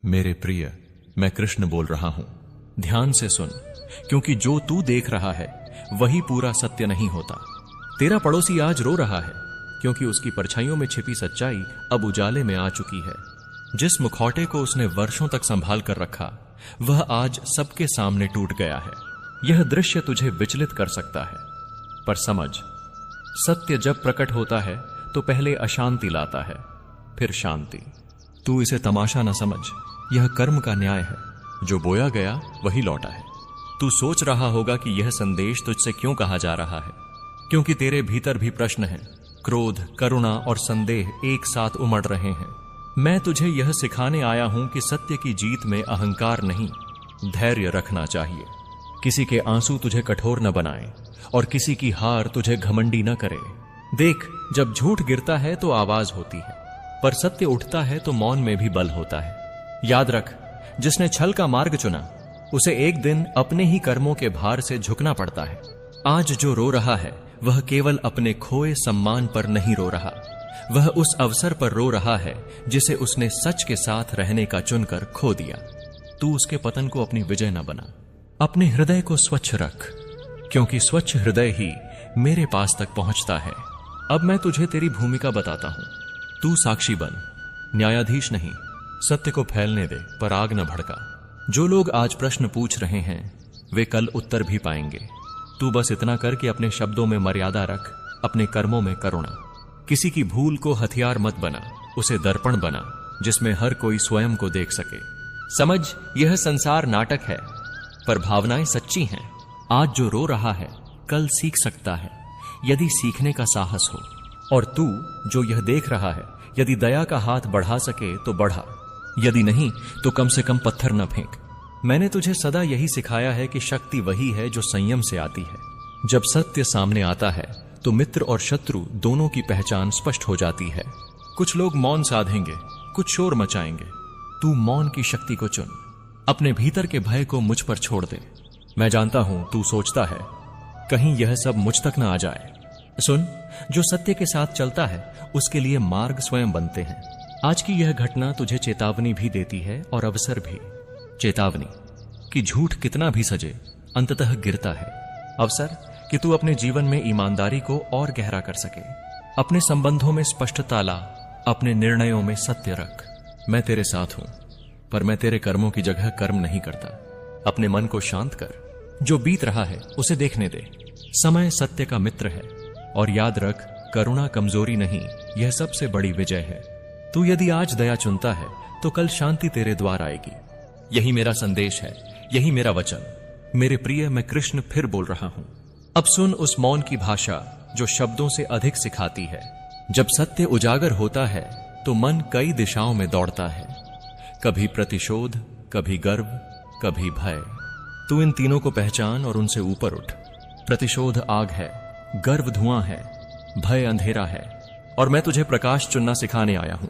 मेरे प्रिय, मैं कृष्ण बोल रहा हूं। ध्यान से सुन, क्योंकि जो तू देख रहा है वही पूरा सत्य नहीं होता। तेरा पड़ोसी आज रो रहा है क्योंकि उसकी परछाइयों में छिपी सच्चाई अब उजाले में आ चुकी है। जिस मुखौटे को उसने वर्षों तक संभाल कर रखा, वह आज सबके सामने टूट गया है। यह दृश्य तुझे विचलित कर सकता है, पर समझ, सत्य जब प्रकट होता है तो पहले अशांति लाता है, फिर शांति। तू इसे तमाशा न समझ, यह कर्म का न्याय है। जो बोया गया वही लौटा है। तू सोच रहा होगा कि यह संदेश तुझसे क्यों कहा जा रहा है, क्योंकि तेरे भीतर भी प्रश्न है। क्रोध, करुणा और संदेह एक साथ उमड़ रहे हैं। मैं तुझे यह सिखाने आया हूं कि सत्य की जीत में अहंकार नहीं, धैर्य रखना चाहिए। किसी के आंसू तुझे कठोर न बनाए और किसी की हार तुझे घमंडी न करे। देख, जब झूठ गिरता है तो आवाज होती है, पर सत्य उठता है तो मौन में भी बल होता है। याद रख, जिसने छल का मार्ग चुना उसे एक दिन अपने ही कर्मों के भार से झुकना पड़ता है। आज जो रो रहा है वह केवल अपने खोए सम्मान पर नहीं रो रहा, वह उस अवसर पर रो रहा है जिसे उसने सच के साथ रहने का चुनकर खो दिया। तू उसके पतन को अपनी विजय न बना। अपने हृदय को स्वच्छ रख, क्योंकि स्वच्छ हृदय ही मेरे पास तक पहुंचता है। अब मैं तुझे तेरी भूमिका बताता हूं। तू साक्षी बन, न्यायाधीश नहीं। सत्य को फैलने दे, पर आग न भड़का। जो लोग आज प्रश्न पूछ रहे हैं वे कल उत्तर भी पाएंगे। तू बस इतना कर कि अपने शब्दों में मर्यादा रख, अपने कर्मों में करुणा। किसी की भूल को हथियार मत बना, उसे दर्पण बना जिसमें हर कोई स्वयं को देख सके। समझ, यह संसार नाटक है, पर भावनाएं सच्ची हैं। आज जो रो रहा है कल सीख सकता है, यदि सीखने का साहस हो। और तू जो यह देख रहा है, यदि दया का हाथ बढ़ा सके तो बढ़ा, यदि नहीं तो कम से कम पत्थर न फेंक। मैंने तुझे सदा यही सिखाया है कि शक्ति वही है जो संयम से आती है। जब सत्य सामने आता है तो मित्र और शत्रु दोनों की पहचान स्पष्ट हो जाती है। कुछ लोग मौन साधेंगे, कुछ शोर मचाएंगे। तू मौन की शक्ति को चुन, अपने भीतर के भय को मुझ पर छोड़ दे। मैं जानता हूं तू सोचता है कहीं यह सब मुझ तक न आ जाए। सुन, जो सत्य के साथ चलता है उसके लिए मार्ग स्वयं बनते हैं। आज की यह घटना तुझे चेतावनी भी देती है और अवसर भी। चेतावनी कि झूठ कितना भी सजे अंततः गिरता है। अवसर कि तू अपने जीवन में ईमानदारी को और गहरा कर सके। अपने संबंधों में स्पष्टता ला, अपने निर्णयों में सत्य रख। मैं तेरे साथ हूं, पर मैं तेरे कर्मों की जगह कर्म नहीं करता। अपने मन को शांत कर, जो बीत रहा है उसे देखने दे। समय सत्य का मित्र है, और याद रख, करुणा कमजोरी नहीं, यह सबसे बड़ी विजय है। तू यदि आज दया चुनता है तो कल शांति तेरे द्वार आएगी। यही मेरा संदेश है, यही मेरा वचन। मेरे प्रिय, मैं कृष्ण फिर बोल रहा हूं। अब सुन उस मौन की भाषा जो शब्दों से अधिक सिखाती है। जब सत्य उजागर होता है तो मन कई दिशाओं में दौड़ता है, कभी प्रतिशोध, कभी गर्व, कभी भय। तू इन तीनों को पहचान और उनसे ऊपर उठ। प्रतिशोध आग है, गर्व धुआं है, भय अंधेरा है, और मैं तुझे प्रकाश चुनना सिखाने आया हूं।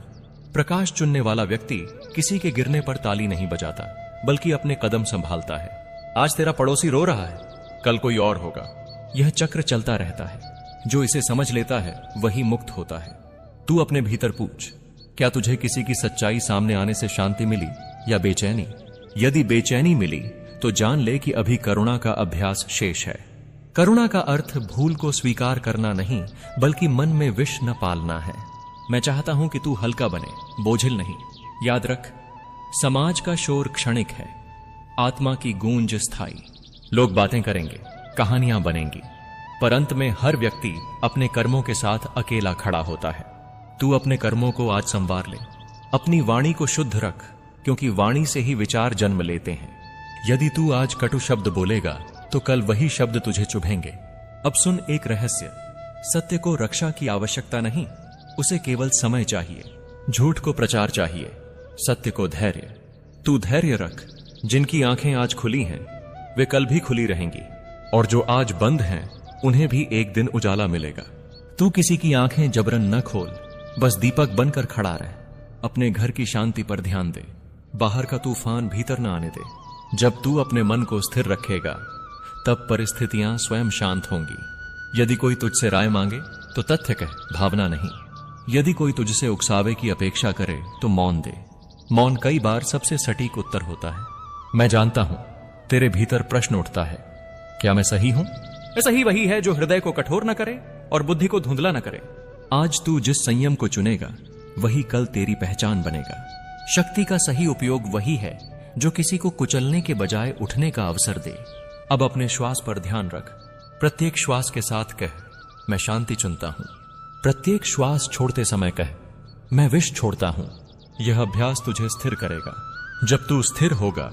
प्रकाश चुनने वाला व्यक्ति किसी के गिरने पर ताली नहीं बजाता, बल्कि अपने कदम संभालता है। आज तेरा पड़ोसी रो रहा है, कल कोई और होगा। यह चक्र चलता रहता है। जो इसे समझ लेता है वही मुक्त होता है। तू अपने भीतर पूछ, क्या तुझे किसी की सच्चाई सामने आने से शांति मिली या बेचैनी? यदि बेचैनी मिली तो जान ले कि अभी करुणा का अभ्यास शेष है। करुणा का अर्थ भूल को स्वीकार करना नहीं, बल्कि मन में विष न पालना है। मैं चाहता हूं कि तू हल्का बने, बोझिल नहीं। याद रख, समाज का शोर क्षणिक है, आत्मा की गूंज स्थायी। लोग बातें करेंगे, कहानियां बनेंगी, पर अंत में हर व्यक्ति अपने कर्मों के साथ अकेला खड़ा होता है। तू अपने कर्मों को आज संवार ले। अपनी वाणी को शुद्ध रख, क्योंकि वाणी से ही विचार जन्म लेते हैं। यदि तू आज कटु शब्द बोलेगा तो कल वही शब्द तुझे चुभेंगे। अब सुन एक रहस्य, सत्य को रक्षा की आवश्यकता नहीं, उसे केवल समय चाहिए। झूठ को प्रचार चाहिए, सत्य को धैर्य। तू धैर्य रख। जिनकी आंखें आज खुली हैं वे कल भी खुली रहेंगी, और जो आज बंद हैं उन्हें भी एक दिन उजाला मिलेगा। तू किसी की आंखें जबरन न खोल, बस दीपक बनकर खड़ा रह। अपने घर की शांति पर ध्यान दे, बाहर का तूफान भीतर न आने दे। जब तू अपने मन को स्थिर रखेगा तब परिस्थितियां स्वयं शांत होंगी। यदि कोई तुझसे राय मांगे तो तथ्य कह, भावना नहीं। यदि कोई तुझसे उकसावे की अपेक्षा करे तो मौन दे। मौन कई बार सबसे सटीक उत्तर होता है। मैं जानता हूं तेरे भीतर प्रश्न उठता है, क्या मैं सही हूं? सही वही है जो हृदय को कठोर न करे और बुद्धि को धुंधला न करे। आज तू जिस संयम को चुनेगा वही कल तेरी पहचान बनेगा। शक्ति का सही उपयोग वही है जो किसी को कुचलने के बजाय उठने का अवसर दे। अब अपने श्वास पर ध्यान रख। प्रत्येक श्वास के साथ कह, मैं शांति चुनता हूं। प्रत्येक श्वास छोड़ते समय कह, मैं विष छोड़ता हूं। यह अभ्यास तुझे स्थिर करेगा। जब तू स्थिर होगा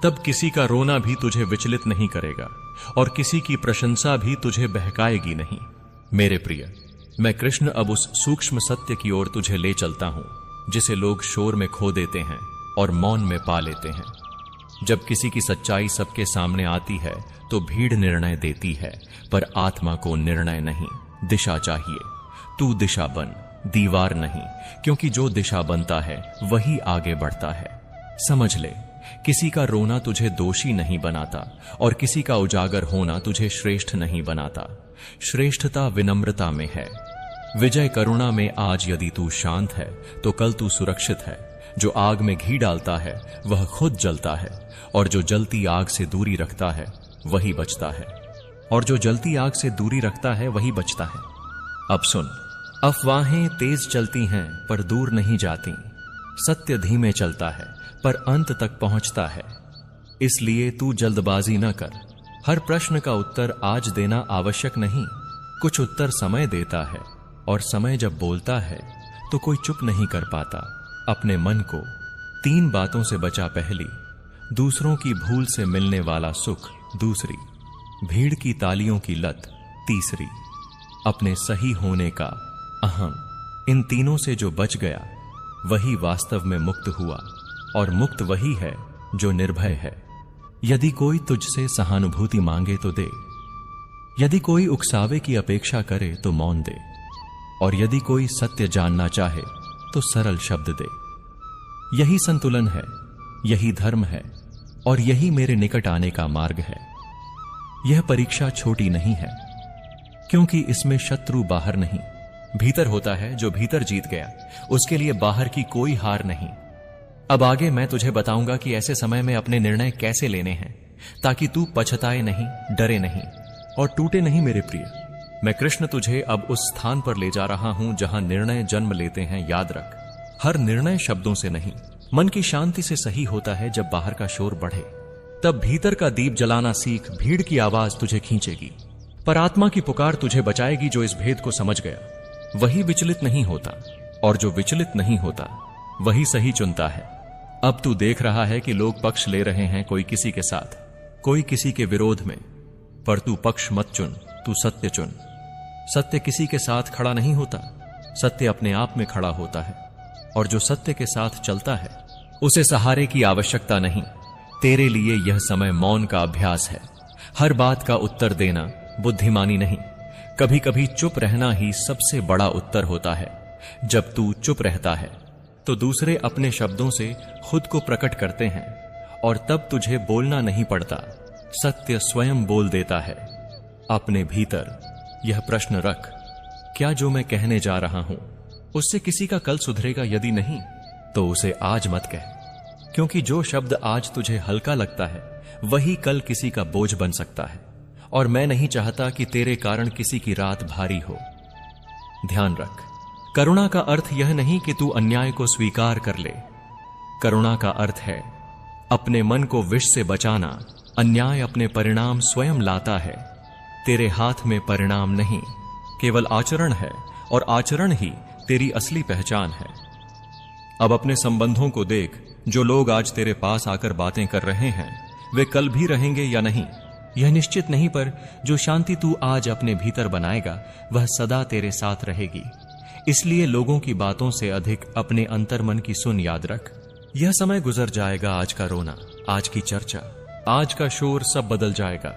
तब किसी का रोना भी तुझे विचलित नहीं करेगा और किसी की प्रशंसा भी तुझे बहकाएगी नहीं। मेरे प्रिय, मैं कृष्ण अब उस सूक्ष्म सत्य की ओर तुझे ले चलता हूं जिसे लोग शोर में खो देते हैं और मौन में पा लेते हैं। जब किसी की सच्चाई सबके सामने आती है तो भीड़ निर्णय देती है, पर आत्मा को निर्णय नहीं, दिशा चाहिए। तू दिशा बन, दीवार नहीं, क्योंकि जो दिशा बनता है वही आगे बढ़ता है। समझ ले, किसी का रोना तुझे दोषी नहीं बनाता और किसी का उजागर होना तुझे श्रेष्ठ नहीं बनाता। श्रेष्ठता विनम्रता में है। विजय करुणा में आज यदि तू शांत है तो कल तू सुरक्षित है। जो आग में घी डालता है वह खुद जलता है और जो जलती आग से दूरी रखता है वही बचता है। और जो जलती आग से दूरी रखता है वही बचता है। अब सुन, अफवाहें तेज चलती हैं पर दूर नहीं जाती। सत्य धीमे चलता है पर अंत तक पहुंचता है। इसलिए तू जल्दबाजी न कर। हर प्रश्न का उत्तर आज देना आवश्यक नहीं। कुछ उत्तर समय देता है और समय जब बोलता है तो कोई चुप नहीं कर पाता। अपने मन को 3 बातों से बचा। पहली, दूसरों की भूल से मिलने वाला सुख। दूसरी, भीड़ की तालियों की लत। तीसरी, अपने सही होने का अहम। इन तीनों से जो बच गया वही वास्तव में मुक्त हुआ, और मुक्त वही है जो निर्भय है। यदि कोई तुझसे सहानुभूति मांगे तो दे, यदि कोई उकसावे की अपेक्षा करे तो मौन दे, और यदि कोई सत्य जानना चाहे तो सरल शब्द दे। यही संतुलन है, यही धर्म है, और यही मेरे निकट आने का मार्ग है। यह परीक्षा छोटी नहीं है, क्योंकि इसमें शत्रु बाहर नहीं, भीतर होता है। जो भीतर जीत गया उसके लिए बाहर की कोई हार नहीं। अब आगे मैं तुझे बताऊंगा कि ऐसे समय में अपने निर्णय कैसे लेने हैं, ताकि तू पछताए नहीं, डरे नहीं और टूटे नहीं। मेरे प्रिय, मैं कृष्ण तुझे अब उस स्थान पर ले जा रहा हूं जहां निर्णय जन्म लेते हैं। याद रख, हर निर्णय शब्दों से नहीं, मन की शांति से सही होता है। जब बाहर का शोर बढ़े तब भीतर का दीप जलाना सीख। भीड़ की आवाज तुझे खींचेगी, पर आत्मा की पुकार तुझे बचाएगी। जो इस भेद को समझ गया वही विचलित नहीं होता, और जो विचलित नहीं होता वही सही चुनता है। अब तू देख रहा है कि लोग पक्ष ले रहे हैं, कोई किसी के साथ, कोई किसी के विरोध में, पर तू पक्ष मत चुन, तू सत्य चुन। सत्य किसी के साथ खड़ा नहीं होता, सत्य अपने आप में खड़ा होता है, और जो सत्य के साथ चलता है उसे सहारे की आवश्यकता नहीं। तेरे लिए यह समय मौन का अभ्यास है। हर बात का उत्तर देना बुद्धिमानी नहीं, कभी कभी चुप रहना ही सबसे बड़ा उत्तर होता है। जब तू चुप रहता है तो दूसरे अपने शब्दों से खुद को प्रकट करते हैं, और तब तुझे बोलना नहीं पड़ता, सत्य स्वयं बोल देता है। अपने भीतर यह प्रश्न रख, क्या जो मैं कहने जा रहा हूं उससे किसी का कल सुधरेगा? यदि नहीं तो उसे आज मत कह, क्योंकि जो शब्द आज तुझे हल्का लगता है वही कल किसी का बोझ बन सकता है, और मैं नहीं चाहता कि तेरे कारण किसी की रात भारी हो। ध्यान रख, करुणा का अर्थ यह नहीं कि तू अन्याय को स्वीकार कर ले। करुणा का अर्थ है अपने मन को विष से बचाना। अन्याय अपने परिणाम स्वयं लाता है, तेरे हाथ में परिणाम नहीं, केवल आचरण है, और आचरण ही तेरी असली पहचान है। अब अपने संबंधों को देख। जो लोग आज तेरे पास आकर बातें कर रहे हैं वे कल भी रहेंगे या नहीं यह निश्चित नहीं, पर जो शांति तू आज अपने भीतर बनाएगा वह सदा तेरे साथ रहेगी। इसलिए लोगों की बातों से अधिक अपने अंतर्मन की सुन। याद रख, यह समय गुजर जाएगा। आज का रोना, आज की चर्चा, आज का शोर सब बदल जाएगा,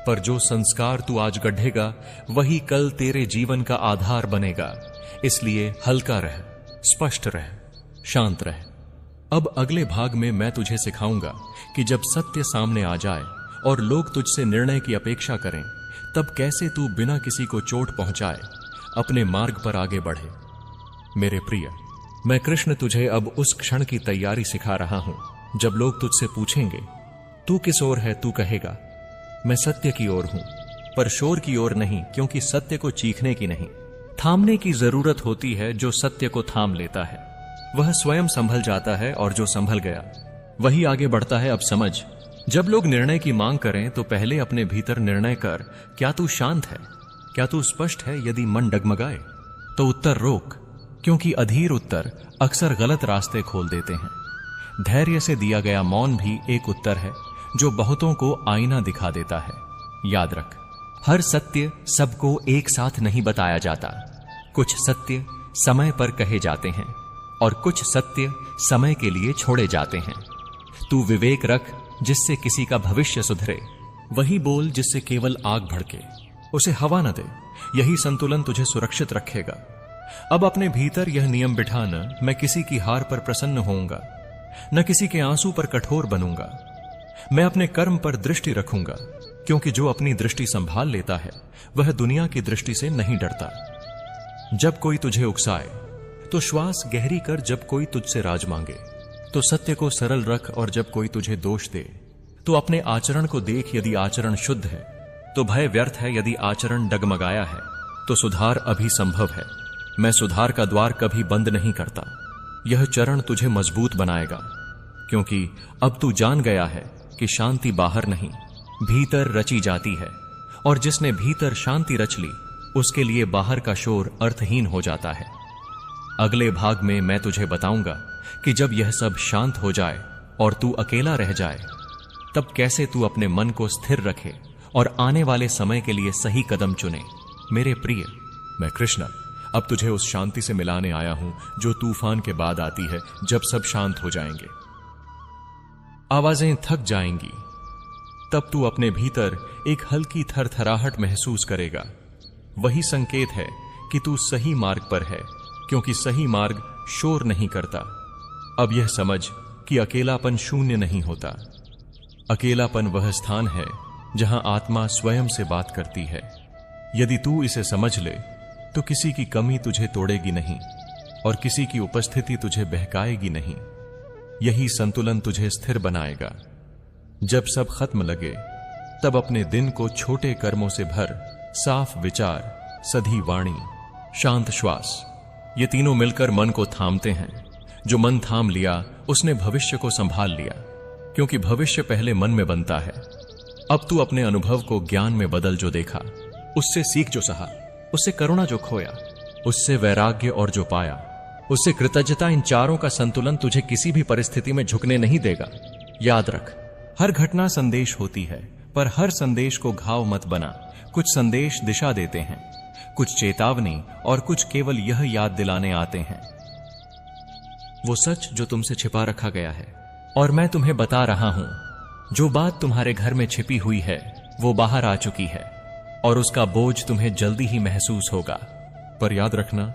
पर जो संस्कार तू आज गढ़ेगा वही कल तेरे जीवन का आधार बनेगा। इसलिए हल्का रह, स्पष्ट रह, शांत रह। अब अगले भाग में मैं तुझे सिखाऊंगा कि जब सत्य सामने आ जाए और लोग तुझसे निर्णय की अपेक्षा करें, तब कैसे तू बिना किसी को चोट पहुंचाए अपने मार्ग पर आगे बढ़े। मेरे प्रिय, मैं कृष्ण तुझे अब उस क्षण की तैयारी सिखा रहा हूं जब लोग तुझसे पूछेंगे तू किस ओर है, तू कहेगा मैं सत्य की ओर हूं, पर शोर की ओर नहीं, क्योंकि सत्य को चीखने की नहीं, थामने की जरूरत होती है। जो सत्य को थाम लेता है वह स्वयं संभल जाता है, और जो संभल गया वही आगे बढ़ता है। अब समझ, जब लोग निर्णय की मांग करें तो पहले अपने भीतर निर्णय कर, क्या तू शांत है, क्या तू स्पष्ट है। यदि मन डगमगाए तो उत्तर रोक, क्योंकि अधीर उत्तर अक्सर गलत रास्ते खोल देते हैं। धैर्य से दिया गया मौन भी एक उत्तर है जो बहुतों को आईना दिखा देता है। याद रख, हर सत्य सबको एक साथ नहीं बताया जाता। कुछ सत्य समय पर कहे जाते हैं और कुछ सत्य समय के लिए छोड़े जाते हैं। तू विवेक रख जिससे किसी का भविष्य सुधरे, वही बोल जिससे केवल आग भड़के, उसे हवा न दे। यही संतुलन तुझे सुरक्षित रखेगा। अब अपने भीतर यह नियम बिठाना, मैं किसी की हार पर प्रसन्न होऊंगा, न किसी के आंसू पर कठोर बनूंगा। मैं अपने कर्म पर दृष्टि रखूंगा, क्योंकि जो अपनी दृष्टि संभाल लेता है वह दुनिया की दृष्टि से नहीं डरता। जब कोई तुझे उकसाए तो श्वास गहरी कर, जब कोई तुझसे राज मांगे तो सत्य को सरल रख, और जब कोई तुझे दोष दे तो अपने आचरण को देख। यदि आचरण शुद्ध है तो भय व्यर्थ है, यदि आचरण डगमगाया है तो सुधार अभी संभव है। मैं सुधार का द्वार कभी बंद नहीं करता। यह चरण तुझे मजबूत बनाएगा, क्योंकि अब तू जान गया है कि शांति बाहर नहीं भीतर रची जाती है, और जिसने भीतर शांति रच ली उसके लिए बाहर का शोर अर्थहीन हो जाता है। अगले भाग में मैं तुझे बताऊंगा कि जब यह सब शांत हो जाए और तू अकेला रह जाए, तब कैसे तू अपने मन को स्थिर रखे और आने वाले समय के लिए सही कदम चुने। मेरे प्रिय, मैं कृष्ण अब तुझे उस शांति से मिलाने आया हूं जो तूफान के बाद आती है, जब सब शांत हो जाएंगे, आवाजें थक जाएंगी, तब तू अपने भीतर एक हल्की थरथराहट महसूस करेगा। वही संकेत है कि तू सही मार्ग पर है, क्योंकि सही मार्ग शोर नहीं करता। अब यह समझ कि अकेलापन शून्य नहीं होता। अकेलापन वह स्थान है जहां आत्मा स्वयं से बात करती है। यदि तू इसे समझ ले तो किसी की कमी तुझे तोड़ेगी नहीं और किसी की उपस्थिति तुझे बहकाएगी नहीं। यही संतुलन तुझे स्थिर बनाएगा। जब सब खत्म लगे तब अपने दिन को छोटे कर्मों से भर, साफ विचार, सधी वाणी, शांत श्वास, ये तीनों मिलकर मन को थामते हैं। जो मन थाम लिया उसने भविष्य को संभाल लिया, क्योंकि भविष्य पहले मन में बनता है। अब तू अपने अनुभव को ज्ञान में बदल। जो देखा उससे सीख, जो सहा उससे करुणा, जो खोया उससे वैराग्य, और जो पाया उससे कृतज्ञता। इन चारों का संतुलन तुझे किसी भी परिस्थिति में झुकने नहीं देगा। याद रख, हर घटना संदेश होती है, पर हर संदेश को घाव मत बना। कुछ संदेश दिशा देते हैं, कुछ चेतावनी, और कुछ केवल यह याद दिलाने आते हैं वो सच जो तुमसे छिपा रखा गया है। और मैं तुम्हें बता रहा हूं, जो बात तुम्हारे घर में छिपी हुई है वो बाहर आ चुकी है, और उसका बोझ तुम्हें जल्दी ही महसूस होगा। पर याद रखना,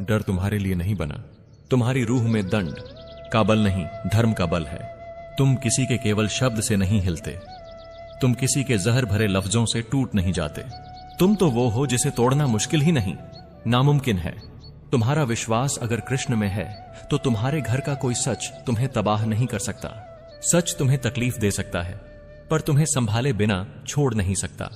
डर तुम्हारे लिए नहीं बना। तुम्हारी रूह में दंड का बल नहीं, धर्म का बल है। तुम किसी के केवल शब्द से नहीं हिलते, तुम किसी के जहर भरे लफ्जों से टूट नहीं जाते। तुम तो वो हो जिसे तोड़ना मुश्किल ही नहीं, नामुमकिन है। तुम्हारा विश्वास अगर कृष्ण में है तो तुम्हारे घर का कोई सच तुम्हें तबाह नहीं कर सकता। सच तुम्हें तकलीफ दे सकता है, पर तुम्हें संभाले बिना छोड़ नहीं सकता।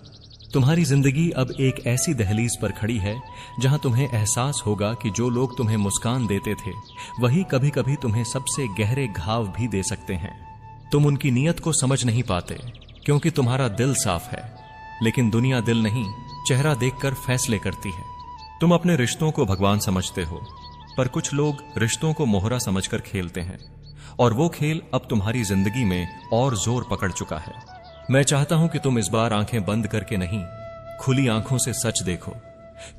तुम्हारी जिंदगी अब एक ऐसी दहलीज पर खड़ी है जहां तुम्हें एहसास होगा कि जो लोग तुम्हें मुस्कान देते थे वही कभी कभी तुम्हें सबसे गहरे घाव भी दे सकते हैं। तुम उनकी नीयत को समझ नहीं पाते, क्योंकि तुम्हारा दिल साफ है, लेकिन दुनिया दिल नहीं, चेहरा देखकर फैसले करती है। तुम अपने रिश्तों को भगवान समझते हो, पर कुछ लोग रिश्तों को मोहरा समझकर खेलते हैं, और वो खेल अब तुम्हारी जिंदगी में और जोर पकड़ चुका है। मैं चाहता हूं कि तुम इस बार आंखें बंद करके नहीं, खुली आंखों से सच देखो,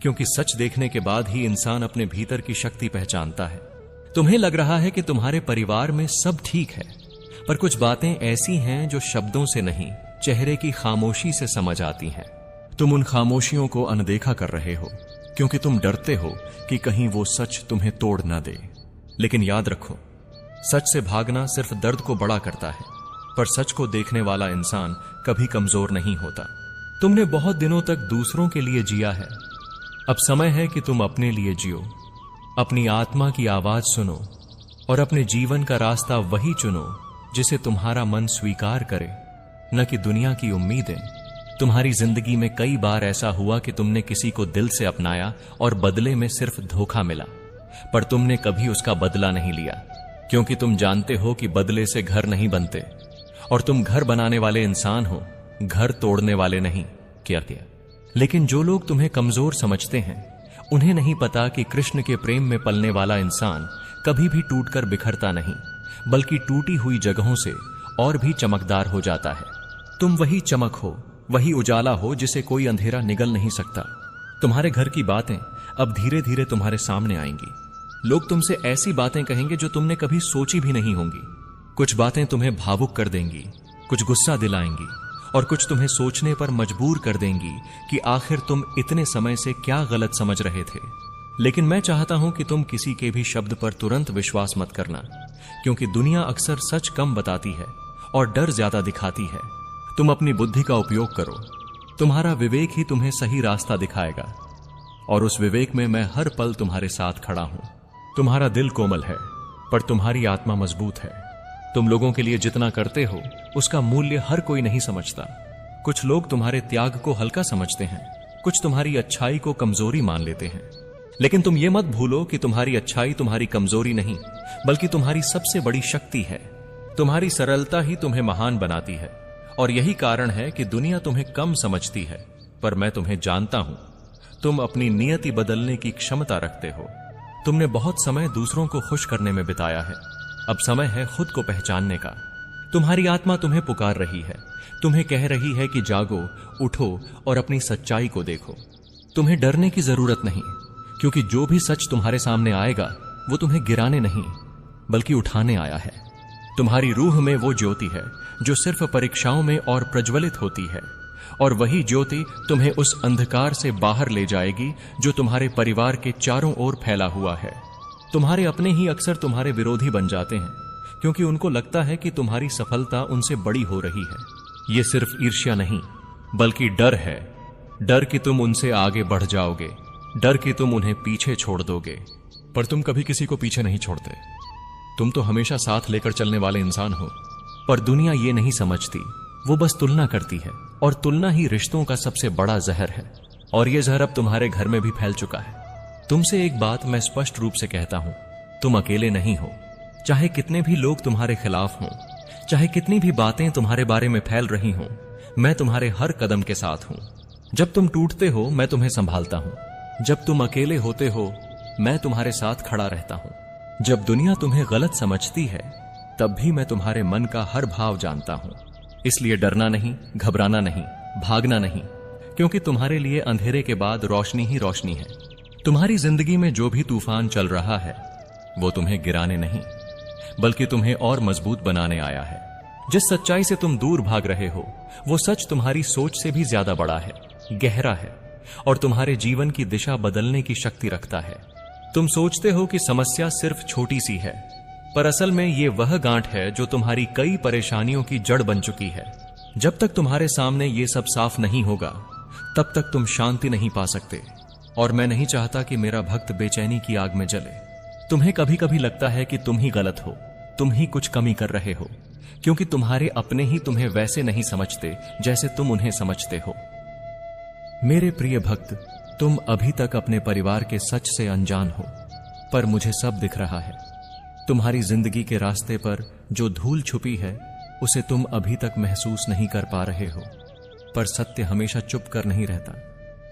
क्योंकि सच देखने के बाद ही इंसान अपने भीतर की शक्ति पहचानता है। तुम्हें लग रहा है कि तुम्हारे परिवार में सब ठीक है, पर कुछ बातें ऐसी हैं जो शब्दों से नहीं, चेहरे की खामोशी से समझ आती हैं। तुम उन खामोशियों को अनदेखा कर रहे हो, क्योंकि तुम डरते हो कि कहीं वो सच तुम्हें तोड़ ना दे। लेकिन याद रखो, सच से भागना सिर्फ दर्द को बड़ा करता है, पर सच को देखने वाला इंसान कभी कमजोर नहीं होता। तुमने बहुत दिनों तक दूसरों के लिए जिया है, अब समय है कि तुम अपने लिए जियो। अपनी आत्मा की आवाज सुनो और अपने जीवन का रास्ता वही चुनो जिसे तुम्हारा मन स्वीकार करे, न कि दुनिया की उम्मीदें। तुम्हारी जिंदगी में कई बार ऐसा हुआ कि तुमने किसी को दिल से अपनाया और बदले में सिर्फ धोखा मिला, पर तुमने कभी उसका बदला नहीं लिया, क्योंकि तुम जानते हो कि बदले से घर नहीं बनते और तुम घर बनाने वाले इंसान हो, घर तोड़ने वाले नहीं। क्या लेकिन जो लोग तुम्हें कमजोर समझते हैं, उन्हें नहीं पता कि कृष्ण के प्रेम में पलने वाला इंसान कभी भी टूटकर बिखरता नहीं, बल्कि टूटी हुई जगहों से और भी चमकदार हो जाता है। तुम वही चमक हो, वही उजाला हो जिसे कोई अंधेरा निगल नहीं सकता। तुम्हारे घर की बातें अब धीरे धीरे तुम्हारे सामने आएंगी। लोग तुमसे ऐसी बातें कहेंगे जो तुमने कभी सोची भी नहीं होंगी। कुछ बातें तुम्हें भावुक कर देंगी, कुछ गुस्सा दिलाएंगी और कुछ तुम्हें सोचने पर मजबूर कर देंगी कि आखिर तुम इतने समय से क्या गलत समझ रहे थे। लेकिन मैं चाहता हूं कि तुम किसी के भी शब्द पर तुरंत विश्वास मत करना, क्योंकि दुनिया अक्सर सच कम बताती है और डर ज्यादा दिखाती है। तुम अपनी बुद्धि का उपयोग करो, तुम्हारा विवेक ही तुम्हें सही रास्ता दिखाएगा, और उस विवेक में मैं हर पल तुम्हारे साथ खड़ा हूं। तुम्हारा दिल कोमल है, पर तुम्हारी आत्मा मजबूत है। तुम लोगों के लिए जितना करते हो उसका मूल्य हर कोई नहीं समझता। कुछ लोग तुम्हारे त्याग को हल्का समझते हैं, कुछ तुम्हारी अच्छाई को कमजोरी मान लेते हैं। लेकिन तुम ये मत भूलो कि तुम्हारी अच्छाई तुम्हारी कमजोरी नहीं, बल्कि तुम्हारी सबसे बड़ी शक्ति है। तुम्हारी सरलता ही तुम्हें महान बनाती है, और यही कारण है कि दुनिया तुम्हें कम समझती है, पर मैं तुम्हें जानता हूं। तुम अपनी नियति बदलने की क्षमता रखते हो। तुमने बहुत समय दूसरों को खुश करने में बिताया है, अब समय है खुद को पहचानने का। तुम्हारी आत्मा तुम्हें पुकार रही है, तुम्हें कह रही है कि जागो, उठो और अपनी सच्चाई को देखो। तुम्हें डरने की जरूरत नहीं, क्योंकि जो भी सच तुम्हारे सामने आएगा वो तुम्हें गिराने नहीं, बल्कि उठाने आया है। तुम्हारी रूह में वो ज्योति है जो सिर्फ परीक्षाओं में और प्रज्वलित होती है, और वही ज्योति तुम्हें उस अंधकार से बाहर ले जाएगी जो तुम्हारे परिवार के चारों ओर फैला हुआ है। तुम्हारे अपने ही अक्सर तुम्हारे विरोधी बन जाते हैं, क्योंकि उनको लगता है कि तुम्हारी सफलता उनसे बड़ी हो रही है। ये सिर्फ ईर्ष्या नहीं, बल्कि डर है। डर कि तुम उनसे आगे बढ़ जाओगे, डर कि तुम उन्हें पीछे छोड़ दोगे। पर तुम कभी किसी को पीछे नहीं छोड़ते। तुम तो हमेशा साथ लेकर चलने वाले इंसान हो। पर दुनिया ये नहीं समझती, वो बस तुलना करती है, और तुलना ही रिश्तों का सबसे बड़ा जहर है। और ये जहर अब तुम्हारे घर में भी फैल चुका है। तुमसे एक बात मैं स्पष्ट रूप से कहता हूं, तुम अकेले नहीं हो। चाहे कितने भी लोग तुम्हारे खिलाफ हों, चाहे कितनी भी बातें तुम्हारे बारे में फैल रही हों, मैं तुम्हारे हर कदम के साथ हूं। जब तुम टूटते हो मैं तुम्हें संभालता हूं, जब तुम अकेले होते हो मैं तुम्हारे साथ खड़ा रहता हूं। जब दुनिया तुम्हें गलत समझती है तब भी मैं तुम्हारे मन का हर भाव जानता हूं। इसलिए डरना नहीं, घबराना नहीं, भागना नहीं, क्योंकि तुम्हारे लिए अंधेरे के बाद रोशनी ही रोशनी है। तुम्हारी जिंदगी में जो भी तूफान चल रहा है वो तुम्हें गिराने नहीं, बल्कि तुम्हें और मजबूत बनाने आया है। जिस सच्चाई से तुम दूर भाग रहे हो वो सच तुम्हारी सोच से भी ज्यादा बड़ा है, गहरा है, और तुम्हारे जीवन की दिशा बदलने की शक्ति रखता है। तुम सोचते हो कि समस्या सिर्फ छोटी सी है, पर असल में ये वह गांठ है जो तुम्हारी कई परेशानियों की जड़ बन चुकी है। जब तक तुम्हारे सामने ये सब साफ नहीं होगा तब तक तुम शांति नहीं पा सकते, और मैं नहीं चाहता कि मेरा भक्त बेचैनी की आग में जले। तुम्हें कभी कभी लगता है कि तुम ही गलत हो, तुम ही कुछ कमी कर रहे हो, क्योंकि तुम्हारे अपने ही तुम्हें वैसे नहीं समझते जैसे तुम उन्हें समझते हो। मेरे प्रिय भक्त, तुम अभी तक अपने परिवार के सच से अनजान हो, पर मुझे सब दिख रहा है। तुम्हारी जिंदगी के रास्ते पर जो धूल छुपी है उसे तुम अभी तक महसूस नहीं कर पा रहे हो, पर सत्य हमेशा चुप कर नहीं रहता।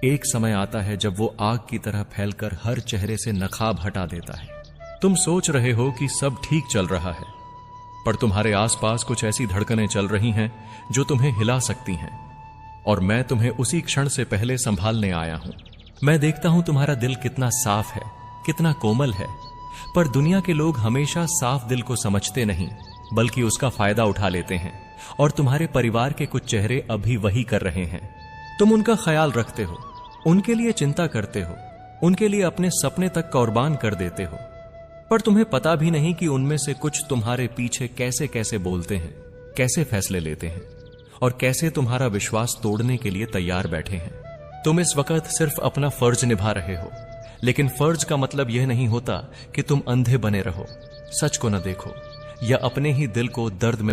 एक समय आता है जब वो आग की तरह फैलकर हर चेहरे से नकाब हटा देता है। तुम सोच रहे हो कि सब ठीक चल रहा है, पर तुम्हारे आसपास कुछ ऐसी धड़कनें चल रही हैं जो तुम्हें हिला सकती हैं, और मैं तुम्हें उसी क्षण से पहले संभालने आया हूं। मैं देखता हूं तुम्हारा दिल कितना साफ है, कितना कोमल है, पर दुनिया के लोग हमेशा साफ दिल को समझते नहीं, बल्कि उसका फायदा उठा लेते हैं, और तुम्हारे परिवार के कुछ चेहरे अभी वही कर रहे हैं। तुम उनका ख्याल रखते हो, उनके लिए चिंता करते हो, उनके लिए अपने सपने तक कुर्बान कर देते हो, पर तुम्हें पता भी नहीं कि उनमें से कुछ तुम्हारे पीछे कैसे कैसे बोलते हैं, कैसे फैसले लेते हैं, और कैसे तुम्हारा विश्वास तोड़ने के लिए तैयार बैठे हैं। तुम इस वक्त सिर्फ अपना फर्ज निभा रहे हो, लेकिन फर्ज का मतलब यह नहीं होता कि तुम अंधे बने रहो, सच को न देखो या अपने ही दिल को दर्द में